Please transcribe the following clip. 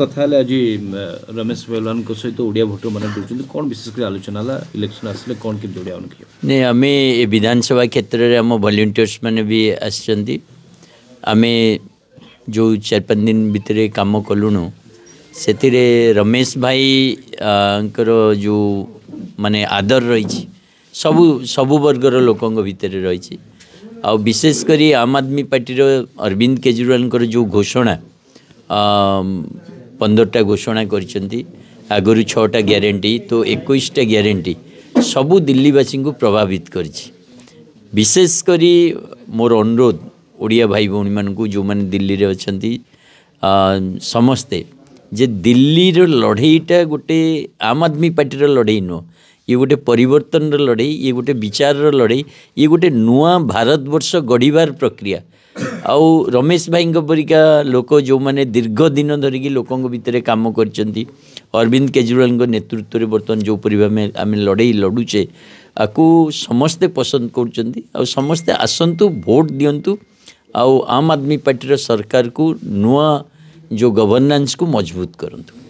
कथा आज रमेश पहलवान सहित ओडिया भोटर मैंने दूसरी कौन विशेषकर आलोचना है इलेक्शन आसले कौन के ओडिया नहीं आम विधानसभा क्षेत्र में आम वॉलंटियर्स मैंने भी आम जो 4-5 दिन भितर कम कलुणु से रमेश भाई जो माने आदर रही सबु सबु वर्गर लोकों भितर रही आ विशेषकर आम आदमी पार्टी अरविंद केजरीवाल जो घोषणा 15टा घोषणा कर 6टा ग्यारंटी तो 21टा ग्यारंटी सबू दिल्लीवासी को प्रभावित कर विशेषकर मोर अनुरोध ओडिया भाई भौणी मानू जो मैंने दिल्ली रे अछंती समस्ते जे दिल्ली रो लड़ईटा गोटे आम आदमी पार्टी लड़ई नुह ये गोटे परिवर्तन लड़ई ये गोटे विचार लड़ई ये गोटे नुआ भारतवर्ष गढ़िबार प्रक्रिया आउ रमेश भाई परिका लोक जो मैंने दीर्घ दिन धरिकी लोकों भितर काम कर अरविंद केजरीवाल नेतृत्व में बर्तमान जो आम लड़ई लड़ुचे आपको समस्ते पसंद कर समस्ते आसतु भोट दिंतु आम आदमी पार्टी सरकार को नुआ जो गवर्नेंस को मजबूत करंतु।